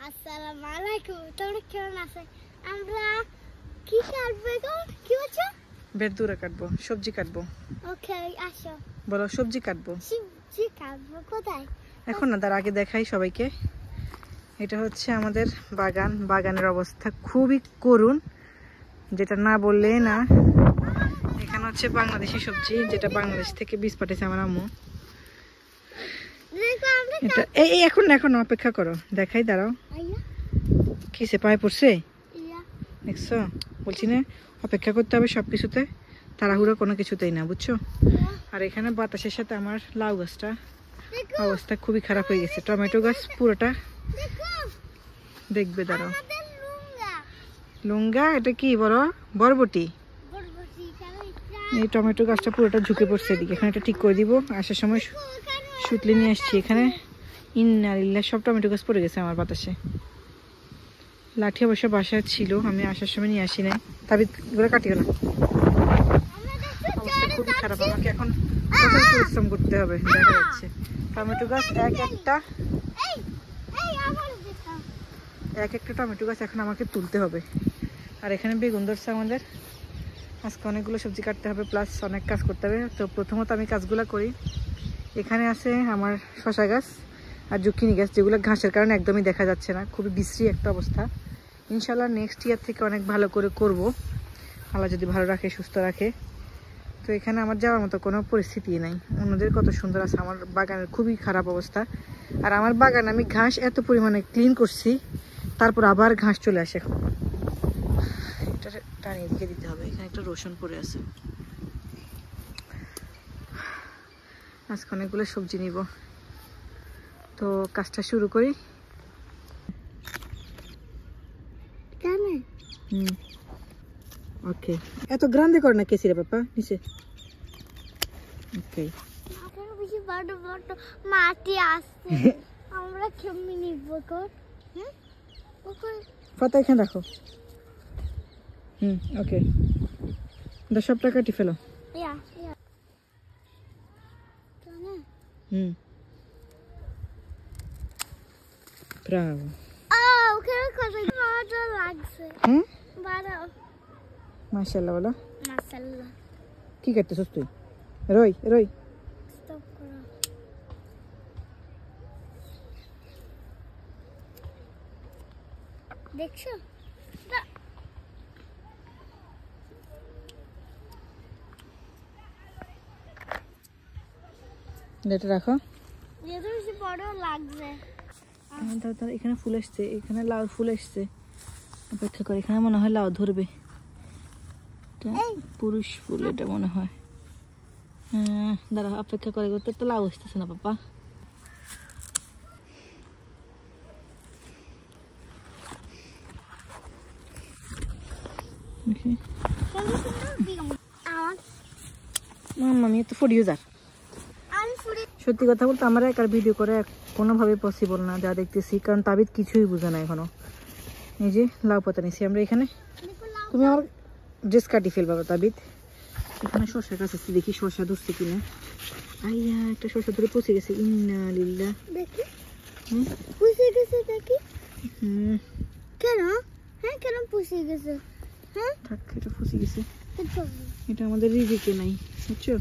আসসালামু আলাইকুম। তোমরা কেমন আছো? আমরা কি কাটবো এখন? কি বলছো? বেরদুরা কাটবো, সবজি কাটবো। ওকে, আসো। বলো সবজি কাটবো। সবজি কাটবো কোথায়? এখন না, তার আগে দেখাই সবাইকে। এটা হচ্ছে আমাদের বাগান। বাগানের অবস্থা খুবই করুণ, যেটা না বললে না। এখানে হচ্ছে বাংলাদেশি সবজি, যেটা বাংলাদেশ থেকে বীজ পাঠিয়েছে আমার আম্মু। দেখো আমরা এটা এই এখন এখন অপেক্ষা করো, দেখাই, দাঁড়াও। আইয়া কিসে পায়ে পড়ছে ইয়া দেখছো? বলছি না, অপেক্ষা করতে হবে সবকিছুতে, তাড়াহুড়ো কোনো কিছুতেই না, বুঝছো? আর এখানে বাতাসের সাথে আমার লাউ গাছটা দেখো অবস্থা খুবই খারাপ হয়ে গেছে। টমেটো গাছ পুরোটা দেখো দেখবে, দাঁড়াও। আমাদের লুঙ্গা লুঙ্গা? এটা কি বড় বরবটি? বরবটি কারণ এই টমেটো গাছটা পুরোটা ঝুঁকে পড়ছে এদিকে। এখানে এটা ঠিক করে দিব। আসার সময় সুতলি নিয়ে আসছি। এখানে ইন্নালিল্লাহ, সব টমেটো গাছ পড়ে গেছে আমার বাতাসে। লাঠি অবশ্য বাসায় ছিল, আমি আসার সময় নিয়ে আসি নাই। তাবিদ এগুলো কাটি গেল। অবস্থা খুবই খারাপ, আমাকে এখন প্রচুর পরিশ্রম করতে হবে। দেখা যাচ্ছে টমেটো গাছ এক একটা টমেটো গাছ এখন আমাকে তুলতে হবে। আর এখানে বেগুন ধরছে আমাদের। আজকে অনেকগুলো সবজি কাটতে হবে, প্লাস অনেক কাজ করতে হবে। তো প্রথমত আমি কাজগুলো করি। এখানে আছে আমার শসা গাছ আর জুকিনি গাছ, যেগুলো ঘাসের কারণে একদমই দেখা যাচ্ছে না, খুবই বিশ্রী একটা অবস্থা। ইনশাল্লাহ নেক্সট ইয়ার থেকে অনেক ভালো করে করব, আল্লাহ যদি ভালো রাখে, সুস্থ রাখে। তো এখানে আমার যাওয়ার মতো কোনো পরিস্থিতি নাই। অন্যদের কত সুন্দর আছে, আমার বাগানের খুবই খারাপ অবস্থা। আর আমার বাগান আমি ঘাস এত পরিমাণে ক্লিন করছি, তারপর আবার ঘাস চলে আসে। এটা টানিয়ে দিকে দিতে হবে। এখানে একটা রসুন পড়ে আছে। আজকে অনেকগুলো সবজি নিব, তো কাজটা শুরু করি। ওকে, এত গ্রান্ডে করে না কেসি রে পাপা নিচে। ওকে, বেশি বড় বড় মাটি আসছে, আমরা কেমনি নিব কর? হ্যাঁ ওকে পাতা এখানে রাখো। ওকে, সবটা কাটি ফেলো। ইয়া ইয়া কেন? ব্রাভো। ওকে কত ভালো লাগছে। ভালো মাশাআল্লাহ বলো। মাশাআল্লাহ। কি করতেছস তুই? রই রই স্টপ করো। দেখছো? এটা রাখো। যেটা বেশি বড় লাগছে। এখানে ফুল আসছে, এখানে লাউ ফুল আসছে। অপেক্ষা করে, এখানে মনে হয় লাউ ধরবে। পুরুষ ফুল এটা মনে হয়। দাঁড়া, অপেক্ষা করে, তোর তো লাউ আসতেছে না পাপা। মাম্মা তো 4 ইউজার। সত্যি কথা বলতে আমার একার ভিডিও করে কোনোভাবে পসিবল না, যা দেখতেছি, কারণ তাবিদ কিছুই বুঝে না এখনো। এই যে লাউ পাতা নিছি আমরা এখানে। তুমি আমার ড্রেস কাটি ফেলবা তাবিদ। এখানে শসা গাছ আছে, দেখি শসা ধরছে কিনা। আইয়া, একটা শসা ধরে পচে গেছে। ইন্নালিল্লাহ, দেখি পুষে গেছে। দেখি কেন? হ্যাঁ কেন পুষে গেছে? হ্যাঁ থাক, এটা পচে গেছে। এটা আমাদের রিজিকে নাই, বুঝছো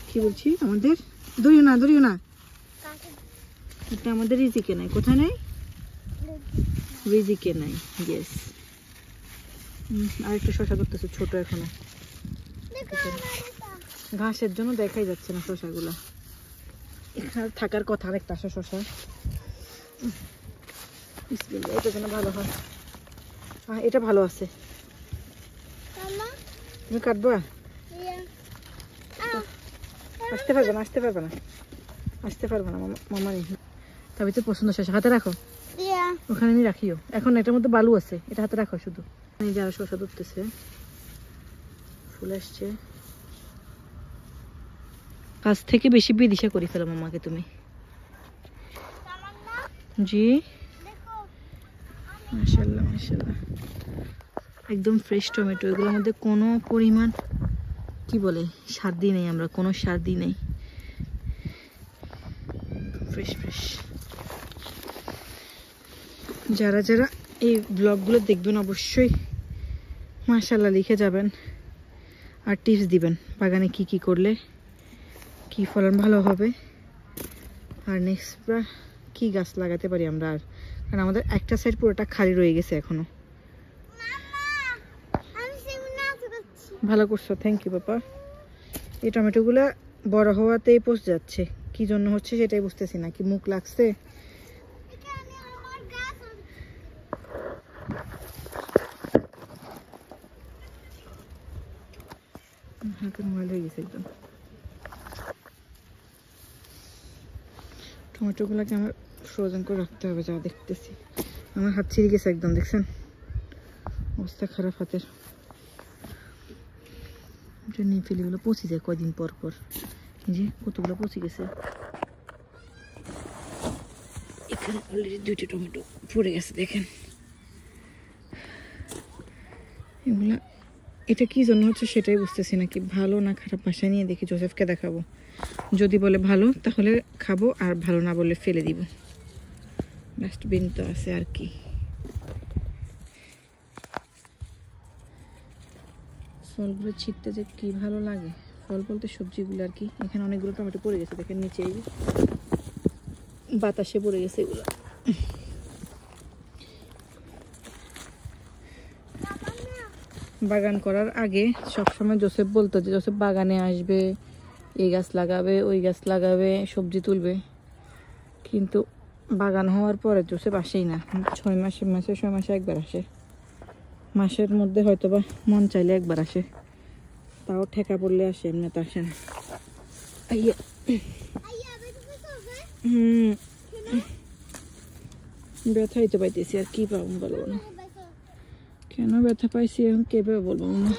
কি বলছি? আমাদের ধরিও না, ধরিও না। এটা আমাদের রিজিকে নাই। কোথায় নাই? রিজিকে নাই। ইয়েস। আরেকটা শসা ধরতেছে, ছোট এখনো। ঘাসের জন্য দেখাই যাচ্ছে না শসাগুলা। এখানে থাকার কথা আরেকটা শসা। এটা যেন ভালো হয়। এটা ভালো আছে। তুমি কাটবা? আসতে পারবে না, আসতে পারবে না, আসতে পারবে না মামা নেই। তবে তো পছন্দ শসা হাতে রাখো। ওখানে আমি রাখিও। এখন এটার মধ্যে বালু আছে, এটা হাতে রাখো শুধু। যারা শসা ধরতেছে, ফুল আসছে। কাছ থেকে বেশি বিদিশা করে ফেলো মামাকে তুমি। জি মাশাআল্লাহ মাশাআল্লাহ, একদম ফ্রেশ টমেটো। এগুলোর মধ্যে কোনো পরিমাণ কি বলে সার দিই নেই, আমরা কোনো সার দিই নেই, ফ্রেশ ফ্রেশ। যারা যারা এই ব্লগগুলো দেখবেন অবশ্যই মাশাআল্লাহ লিখে যাবেন আর টিপস দিবেন বাগানে কি কি করলে কি ফলন ভালো হবে আর নেক্সট কি গাছ লাগাতে পারি আমরা। আর কারণ আমাদের একটা সাইড পুরোটা খালি রয়ে গেছে এখনো। ভালো করছো, থ্যাংক ইউ বাবা। এই টমেটোগুলো বড় হওয়াতেই পচে যাচ্ছে, কি জন্য হচ্ছে সেটাই বুঝতেছি না। কি মুখ লাগছে? হাতে মোবাইল হয়ে গেছে একদম। টমেটোগুলোকে আমার ফ্রোজেন করে রাখতে হবে, যা দেখতেছি। আমার হাত ছিঁড়ে গেছে একদম, দেখছেন অবস্থা খারাপ হাতের। নিয়ে ফেলিগুলো পচে যায় কদিন পর পর। যে কতগুলো পচে গেছে। এখানে অলরেডি 2টি টমেটো পড়ে গেছে, দেখেন। এগুলা এটা কি জন্য হচ্ছে সেটাই বুঝতেছি না, কি ভালো না খারাপ। বাসায় নিয়ে দেখি, জোসেফকে দেখাবো। যদি বলে ভালো তাহলে খাবো, আর ভালো না বললে ফেলে দিব। ডাস্টবিন তো আছে আর কি। ফলগুলো ছিটতে যে কি ভালো লাগে। ফল বলতে সবজিগুলো আর কি। এখানে অনেকগুলো টমেটো পড়ে গেছে, দেখেন নিচে বাতাসে পড়ে গেছে এগুলো। বাগান করার আগে সবসময় জোসেফ বলতো যে জোসেফ বাগানে আসবে, এই গাছ লাগাবে, ওই গাছ লাগাবে, সবজি তুলবে। কিন্তু বাগান হওয়ার পরে জোসেফ আসেই না। 6 মাসে একবার আসে। মাসের মধ্যে হয়তো বা মন চাইলে একবার আসে, তাও ঠেকা পড়লে আসে, এমনি তো আসে না। ব্যথাই তো পাইতেছি, আর কি পাবো বলবো না। কেন ব্যথা পাইছি এখন কিভাবে বলবো না?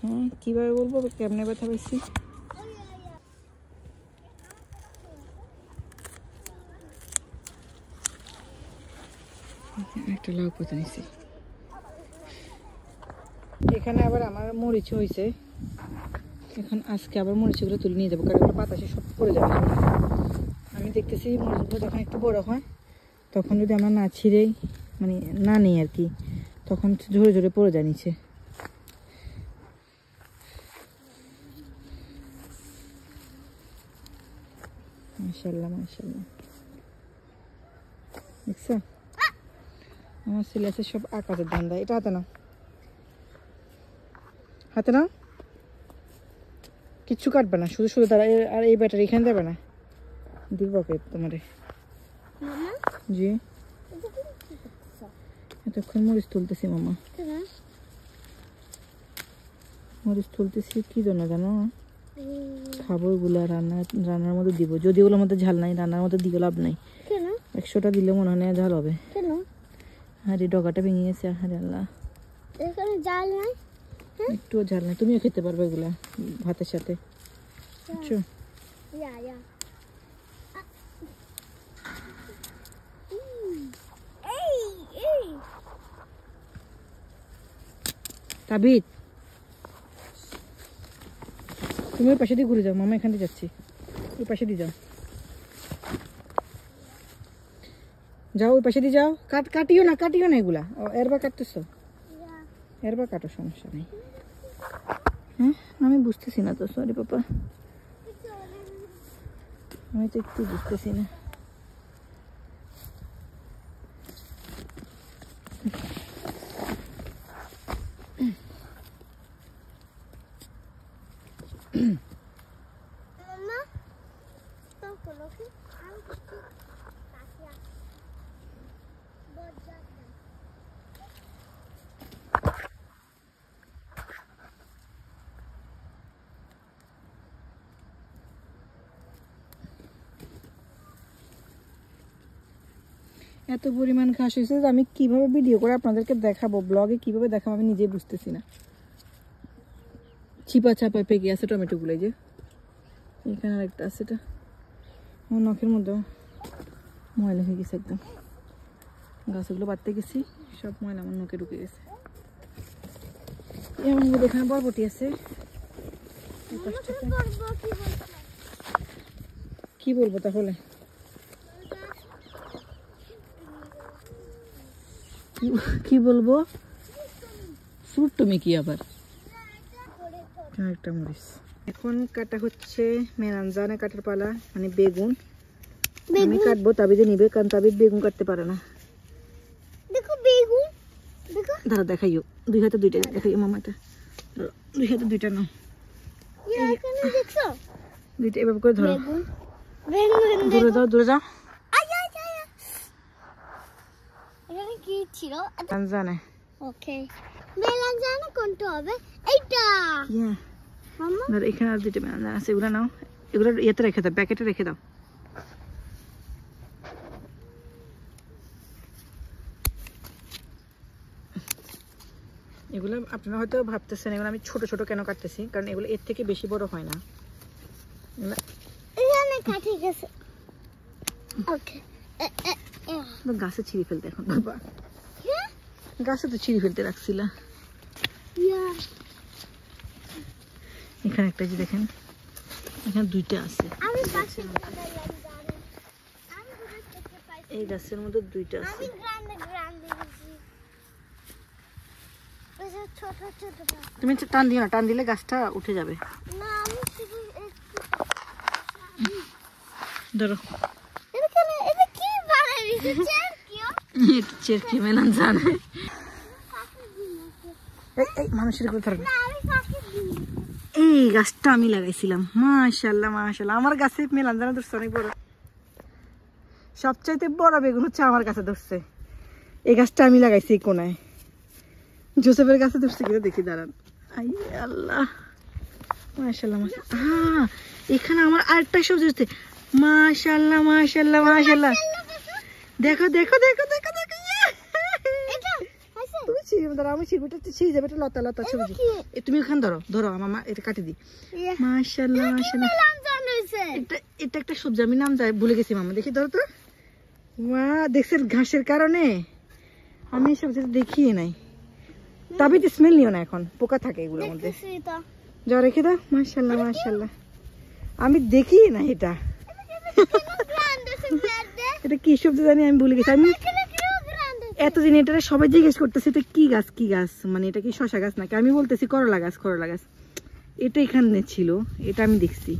হ্যাঁ কিভাবে বলবো কেমনে ব্যথা পাইছি? একটা লাউ পাতা নিছি। এখানে আবার আমার মরিচ হয়েছে। এখন আজকে আবার মরিচগুলো তুলে নিয়ে যাবো, কারণ বাতাসে সব পড়ে যাবে। আমি দেখতেছি মরিচগুলো যখন একটু বড় হয় তখন যদি আমরা না ছিঁড়েই মানে না নিই আর কি, তখন ঝরে ঝরে পড়ে যায় নিচে। মাশাআল্লাহ মাশাআল্লাহ, দেখছো আমার ছেলে আছে সব আকাশের ধান্দা। এটা হাতে নাও, হাতে নাও, কিচ্ছু কাটবে না, শুধু শুধু তারা। আর এই ব্যাটারি এখানে দেবে না, দিব কে তোমারে? জি এতক্ষণ মরিচ তুলতেছি মামা, মরিচ তুলতেছি কি জন্য জানো? খাবো এগুলা, রান্নার মধ্যে দিব। যদি ওগুলোর মধ্যে ঝাল নাই, রান্নার মধ্যে দিয়ে লাভ নাই। 100টা দিলে মনে হয় না ঝাল হবে। আরে ডগাটা ভেঙে গেছে, আরে আল্লাহ। ঝাল নাই, একটুও ঝাল নাই। তুমিও খেতে পারবে এগুলা ভাতের সাথে, বুঝছো? তাবিদ তুমি ওই পাশে দিয়ে ঘুরে যাও, মামা এখান দিয়ে যাচ্ছি। ওই পাশে দিয়ে যাও, যাও ওই পাশে দিয়ে যাও। কাটিও না এগুলা। এরবার কাটতেছো, এরবার কাটো, সমস্যা নেই। হ্যাঁ আমি বুঝতেছি না তো, সরি পাপা, আমি তো একটু বুঝতেছি না। এত পরিমাণ ঘাস হয়েছে যে আমি কিভাবে ভিডিও করে আপনাদেরকে দেখাবো, ব্লগে কিভাবে দেখাবো আমি নিজেই বুঝতেছি না। চিপা চাপা পেকে আছে টমেটোগুলো, যে এখানে আরেকটা আছে, এটা আমার নখের মধ্যে ময়লা হয়ে গেছে একদম। গাছগুলো বাড়তে গেছি, সব ময়লা আমার নখে ঢুকে গেছে। এমন এখানে বরবটি আছে। কি বলবো তাহলে? কি বলবো, ফ্রুট তুমি কি আবার একটা মরিচ। এখন কাটা হচ্ছে মেলানজানে কাটার পালা, মানে বেগুন। আমি কাটবো, তাবিদে নিবে, কারণ তাবিদ বেগুন কাটতে পারে না। দেখো বেগুন, দেখো দাঁড়া দেখাইও, দুই হাতে দুইটা দেখাইও মামাটা, দুই হাতে দুইটা নাও, এখানে দেখছো দুইটা এভাবে করে ধরো, বেগুন বেগুন দূরে যাও দূরে যাও। আয় আয় আয় এখানে কি ছিল? মেলানজানে, ওকে মেলানজানে কোনটা হবে? এইটা হ্যাঁ মামা। ধরো, এখানে আর দুইটা মেলানজান আছে, এগুলো নাও, এগুলো ইয়েতে রেখে দাও, প্যাকেটে রেখে দাও। এগুলো আপনারা হয়তো ভাবতেছেন এগুলো আমি ছোট ছোট কেন কাটতেছি, কারণ এগুলো এর থেকে বেশি বড় হয় না। এখানে কাটি গেছে। ওকে গাছে ছিঁড়ে ফেলতে এখন বাবা, গাছে তো ছিঁড়ে ফেলতে রাখছিল। এখানে একটা যে দেখেন, এখানে দুইটা আছে, আমি পাশে আমি এই গাছের মধ্যে দুইটা আছে। আমি গ্রান্ডে গ্রান্ডে দিছি। ওই যে ছোট ছোট তুমি টান দিও না, টান দিলে গাছটা উঠে যাবে। না আমি শুধু ধরো, এটা কি বানাবি চেরকি মেলানজানে, এই মানুষের করে ধরো। এই গাছটা আমি লাগাইছিলাম, মাশাআল্লাহ মাশাআল্লাহ, আমার গাছে মেলানজানে ধরছে অনেক বড়। সবচাইতে বড় বেগুন হচ্ছে আমার কাছে ধরছে, এই গাছটা আমি লাগাইছি এই কোনায়। জোসেফের গাছে ধরছে কিনা দেখি, দাঁড়ান। আই আল্লাহ, মাশাআল্লাহ মাশাআল্লাহ। হ্যাঁ, এখানে আমার আরেকটা সবজি হচ্ছে, মাশাআল্লাহ মাশাআল্লাহ মাশাআল্লাহ। দেখো দেখো দেখো দেখো দেখো, তুমি ছিঁড়ে দাঁড়া, আমি ছিঁড়বো, ছিঁড়ে যাবে, এটা লতা লতা সবজি। তুমি ওখানে ধরো ধরো, আমার মা এটা কাটি দি। মাশাআল্লাহ মাশাআল্লাহ, এটা একটা সবজি, আমি নাম যাই ভুলে গেছি মামা, দেখি ধরো তো। ওয়া, দেখছেন ঘাসের কারণে আমি সবজিটা দেখিয়ে নাই। তবে তো স্মেল নিও না, এখন পোকা থাকে এগুলোর মধ্যে। যা রেখে দাও, মাশাআল্লাহ মাশাআল্লাহ, আমি দেখি না এটা, এটা কি সবজি জানি আমি ভুলে গেছি। আমি এতদিন এটা সবাই জিজ্ঞেস করতেছে এটা কি গাছ কি গাছ, মানে এটা কি শশা গাছ নাকি, আমি বলতেছি করলা গাছ করলা গাছ। এটা এখানে ছিল, এটা আমি দেখছি,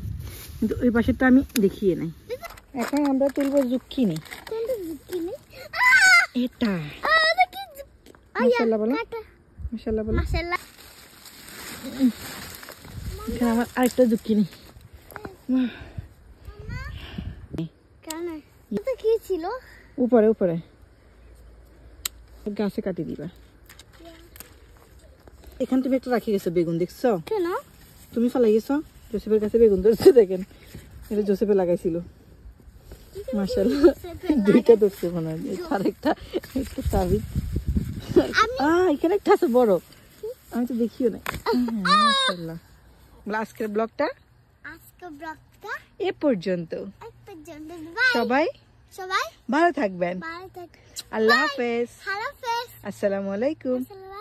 কিন্তু ওই পাশেরটা আমি দেখিয়ে নাই। এখন আমরা তুলবো জুক্কিনি, এটা মাশাআল্লাহ বলো, মাশাআল্লাহ বলো। এখানে আমার আরেকটা জুক্কিনি, কি ছিল উপরে উপরে গাছে কাটি দিবা। এখানে তুমি একটা রাখি গেছো বেগুন, দেখছো কেন? তুমি ফেলাই গেছো, জোসেফের কাছে বেগুন ধরছে, দেখেন এটা জোসেফে লাগাইছিল। মাশাআল্লাহ, দুইটা ধরছে মনে হয়, আরেকটা একটা তাবিদ। এখানে একটা আছে বড়, আমি তো দেখিও না। মাশাআল্লাহ, আজকের ব্লগটা এ পর্যন্ত। সবাই সবাই ভালো থাকবেন, ভালো থাকবেন। আল্লাহ হাফেজ, হ্যালো ফ্রেন্ডস, আসসালামু আলাইকুম। আসসালামু